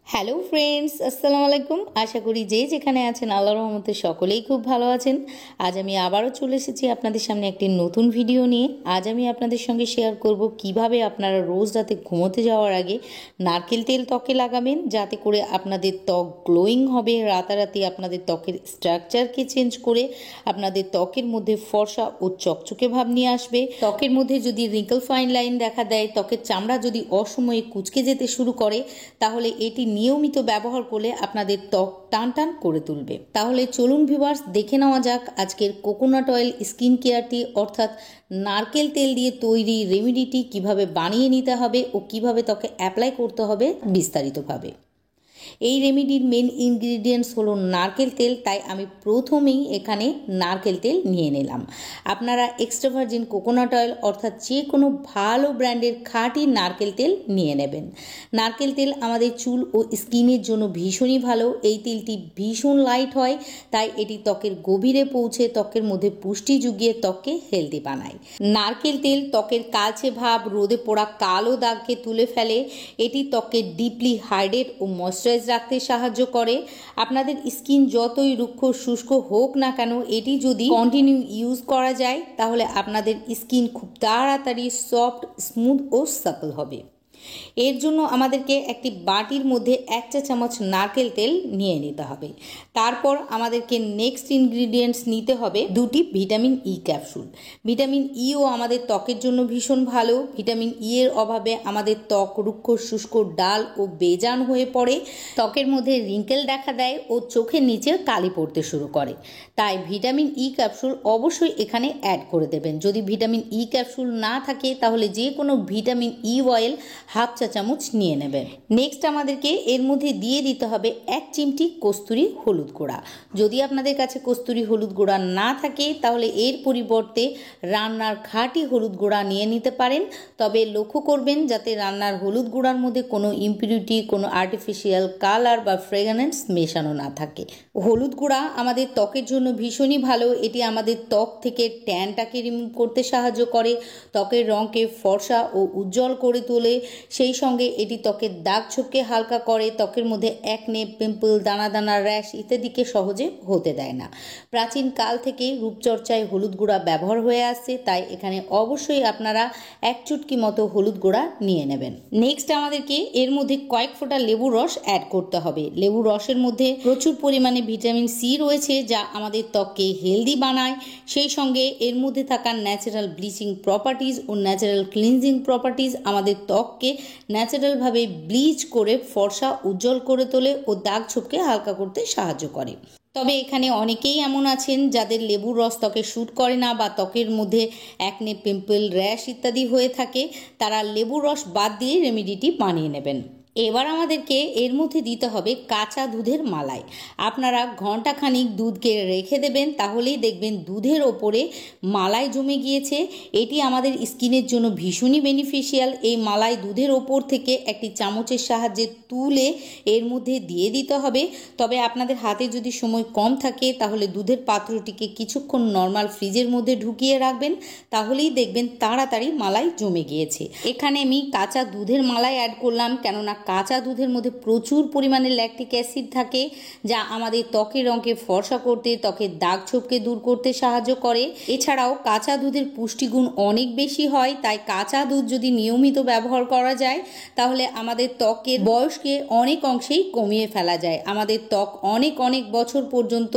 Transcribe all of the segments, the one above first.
Hello friends, আসসালামু আলাইকুম। আশা করি যে যেখানে আছেন আল্লাহর রহমতে সকলেই খুব ভালো আছেন। আজ আমি আবারও চলে এসেছি আপনাদের সামনে একটি নতুন ভিডিও নিয়ে। আজ আমি আপনাদের সঙ্গে শেয়ার করব কিভাবে আপনারা রোজ রাতে ঘুমোতে যাওয়ার আগে নারকেল তেল ত্বকে লাগাবেন, যাতে করে আপনাদের ত্বক গ্লোয়িং হবে। রাতারাতি আপনাদের ত্বকের স্ট্রাকচারকে চেঞ্জ করে আপনাদের ত্বকের মধ্যে ফর্সা ও চকচকে ভাব নিয়ে আসবে। ত্বকের মধ্যে যদি রিঙ্কল ফাইন লাইন দেখা দেয়, ত্বকের চামড়া যদি অসময়ে কুঁচকে যেতে শুরু করে, তাহলে এটি নিয়মিত ব্যবহার করলে আপনাদের ত্বক টান টান করে তুলবে। তাহলে চলুন ভিউয়ার্স, দেখে নেওয়া যাক আজকের কোকোনাট অয়েল স্কিন কেয়ারটি, অর্থাৎ নারকেল তেল দিয়ে তৈরি রেমেডিটি কিভাবে বানিয়ে নিতে হবে ও কিভাবে ত্বকে অ্যাপ্লাই করতে হবে বিস্তারিতভাবে। এই রেমেডির মেন ইনগ্রিডিয়েন্টস হলো নারকেল তেল, তাই আমি প্রথমেই এখানে নারকেল তেল নিয়ে নিলাম। আপনারা এক্সট্রা ভার্জিন কোকোনাট অয়েল অর্থাৎ যে কোনো ভালো ব্র্যান্ডের খাঁটি নারকেল তেল নিয়ে নেবেন। নারকেল তেল আমাদের চুল ও স্কিনের জন্য ভীষণই ভালো। এই তেলটি ভীষণ লাইট হয়, তাই এটি ত্বকের গভীরে পৌঁছে ত্বকের মধ্যে পুষ্টি জুগিয়ে ত্বককে হেলদি বানায়। নারকেল তেল ত্বকের কালচে ভাব, রোদে পোড়া কালো দাগকে তুলে ফেলে। এটি ত্বককে ডিপলি হাইড্রেট ও ময়েশ্চারাইজ রাখতে সাহায্য করে। আপনাদের স্কিন যতই রুক্ষ শুষ্ক হোক না কেন, এটি যদি কন্টিনিউ ইউজ করা যায়, তাহলে আপনাদের স্কিন খুব তাড়াতাড়ি সফট, স্মুথ ও সাপল হবে। এর জন্য আমাদেরকে একটি বাটির মধ্যে 1 চা চামচ নারকেল তেল নিয়ে নিতে হবে। তারপর আমাদেরকে নেক্সট ইনগ্রিডিয়েন্টস নিতে হবে 2টি ভিটামিন ই ক্যাপসুল। ভিটামিন ইও আমাদের ত্বকের জন্য ভীষণ ভালো। ভিটামিন ই এর অভাবে আমাদের ত্বক রুক্ষ শুষ্ক, ডাল ও বেজান হয়ে পড়ে, ত্বকের মধ্যে রিঙ্কেল দেখা দেয় ও চোখের নিচে কালি পড়তে শুরু করে। তাই ভিটামিন ই ক্যাপসুল অবশ্যই এখানে অ্যাড করে দেবেন। যদি ভিটামিন ই ক্যাপসুল না থাকে, তাহলে যে কোনো ভিটামিন ই অয়েল 1/2 চা চামচ নিয়ে নেবেন। নেক্সট আমাদেরকে এর মধ্যে দিয়ে দিতে হবে 1 চিমটি কস্তুরি হলুদ গুঁড়া। যদি আপনাদের কাছে কস্তুরি হলুদ গুঁড়া না থাকে, তাহলে এর পরিবর্তে রান্নার খাঁটি হলুদ গুঁড়া নিয়ে নিতে পারেন। তবে লক্ষ্য করবেন যাতে রান্নার হলুদ গুঁড়ার মধ্যে কোনো ইম্পিউরিটি, কোনো আর্টিফিশিয়াল কালার বা ফ্রেগরেন্স মেশানো না থাকে। হলুদ গুঁড়া আমাদের ত্বকের জন্য ভীষণই ভালো। এটি আমাদের ত্বক থেকে ট্যানটাকে রিমুভ করতে সাহায্য করে, ত্বকের রঙকে ফর্সা ও উজ্জ্বল করে তোলে। সেই সঙ্গে এটি ত্বকের দাগ ছোপকে হালকা করে, ত্বকের মধ্যে একনে, পিম্পল, দানা দানা, র্যাশ ইত্যাদিকে সহজে হতে দেয় না। প্রাচীন কাল থেকেই রূপচর্চায় হলুদ গুঁড়া ব্যবহার হয়ে আসছে, তাই এখানে অবশ্যই আপনারা 1 চুটকি মতো হলুদ গুঁড়া নিয়ে নেবেন। নেক্সট আমাদেরকে এর মধ্যে কয়েক ফোঁটা লেবুর রস অ্যাড করতে হবে। লেবুর রসের মধ্যে প্রচুর পরিমাণে ভিটামিন সি রয়েছে, যা আমাদের ত্বককে হেলদি বানায়। সেই সঙ্গে এর মধ্যে থাকা ন্যাচারাল ব্লিচিং প্রপার্টিজ ও ন্যাচারাল ক্লিনজিং প্রপার্টিজ আমাদের ত্বককে ন্যাচারালভাবে ব্লিচ করে ফর্সা উজ্জ্বল করে তোলে ও দাগ ছোপকে হালকা করতে সাহায্য করে। তবে এখানে অনেকেই এমন আছেন যাদের লেবুর রস ত্বকে শ্যুট করে না, বা ত্বকের মধ্যে একনে, পিম্পল, র্যাশ ইত্যাদি হয়ে থাকে, তারা লেবুর রস বাদ দিয়ে রেমেডিটি বানিয়ে নেবেন। এবার আমাদেরকে এর মধ্যে দিতে হবে কাঁচা দুধের মালাই। আপনারা ঘন্টাখানিক দুধকে রেখে দেবেন, তাহলেই দেখবেন দুধের ওপরে মালাই জমে গিয়েছে। এটি আমাদের স্কিনের জন্য ভীষণই বেনিফিশিয়াল। এই মালাই দুধের ওপর থেকে একটি চামচের সাহায্যে তুলে এর মধ্যে দিয়ে দিতে হবে। তবে আপনাদের হাতে যদি সময় কম থাকে, তাহলে দুধের পাত্রটিকে কিছুক্ষণ নর্মাল ফ্রিজের মধ্যে ঢুকিয়ে রাখবেন, তাহলেই দেখবেন তাড়াতাড়ি মালাই জমে গিয়েছে। এখানে আমি কাঁচা দুধের মালাই অ্যাড করলাম, কেননা কাঁচা দুধের মধ্যে প্রচুর পরিমাণে ল্যাকটিক অ্যাসিড থাকে, যা আমাদের ত্বকের রঙকে ফর্সা করতে, ত্বকের দাগ ছোপকে দূর করতে সাহায্য করে। এছাড়াও কাঁচা দুধের পুষ্টিগুণ অনেক বেশি হয়, তাই কাঁচা দুধ যদি নিয়মিত ব্যবহার করা যায়, তাহলে আমাদের ত্বকের বয়সকে অনেক অংশেই কমিয়ে ফেলা যায়। আমাদের ত্বক অনেক অনেক বছর পর্যন্ত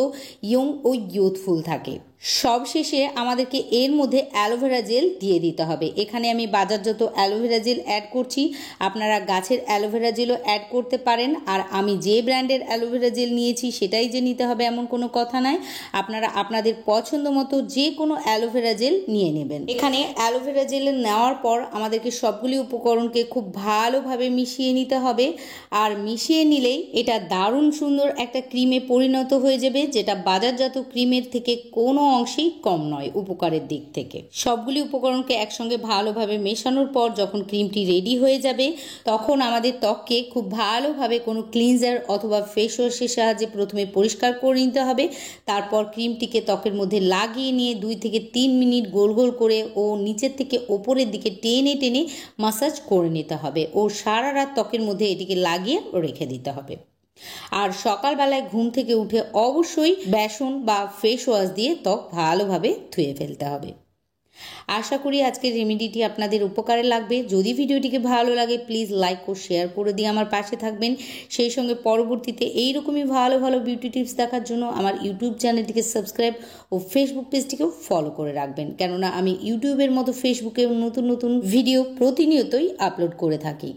ইয়ং ও ইউথফুল থাকে। সবশেষে আমাদেরকে এর মধ্যে অ্যালোভেরা জেল দিয়ে দিতে হবে। এখানে আমি বাজারজাত অ্যালোভেরা জেল অ্যাড করছি, আপনারা গাছের অ্যালোভেরা জেলও অ্যাড করতে পারেন। আর আমি যে ব্র্যান্ডের অ্যালোভেরা জেল নিয়েছি সেটাই যে নিতে হবে এমন কোনো কথা নয়, আপনারা আপনাদের পছন্দ মতো যে কোনো অ্যালোভেরা জেল নিয়ে নেবেন। এখানে অ্যালোভেরা জেল নেওয়ার পর আমাদেরকে সবগুলি উপকরণকে খুব ভালোভাবে মিশিয়ে নিতে হবে। আর মিশিয়ে নিলেই এটা দারুণ সুন্দর একটা ক্রিমে পরিণত হয়ে যাবে, যেটা বাজারজাত ক্রিমের থেকে কোনো অংশেই কম নয় উপকারের দিক থেকে। সবগুলি উপকরণকে একসঙ্গে ভালোভাবে মেশানোর পর যখন ক্রিমটি রেডি হয়ে যাবে তখন আমাদের ত্বককে খুব ভালোভাবে কোনো ক্লিনজার অথবা ফেস ওয়াশের সাহায্যে প্রথমে পরিষ্কার করে নিতে হবে। তারপর ক্রিমটিকে ত্বকের মধ্যে লাগিয়ে নিয়ে 2 থেকে 3 মিনিট গোল গোল করে ও নিচের থেকে ওপরের দিকে টেনে টেনে মাসাজ করে নিতে হবে ও সারা রাত ত্বকের মধ্যে এটিকে লাগিয়ে রেখে দিতে হবে। আর সকালবেলায় ঘুম থেকে উঠে অবশ্যই বেসন বা ফেস ওয়াশ দিয়ে ত্বক ভালোভাবে ধুয়ে ফেলতে হবে। আশা করি আজকের রেমেডিটি আপনাদের উপকারে লাগবে। যদি ভিডিওটিকে ভালো লাগে প্লিজ লাইক ও শেয়ার করে দিয়ে আমার পাশে থাকবেন। সেই সঙ্গে পরবর্তীতে এইরকমই ভালো ভালো বিউটি টিপস দেখার জন্য আমার ইউটিউব চ্যানেলটিকে সাবস্ক্রাইব ও ফেসবুক পেজটিকেও ফলো করে রাখবেন, কেননা আমি ইউটিউবের মতো ফেসবুকেও নতুন নতুন ভিডিও প্রতিনিয়তই আপলোড করে থাকি।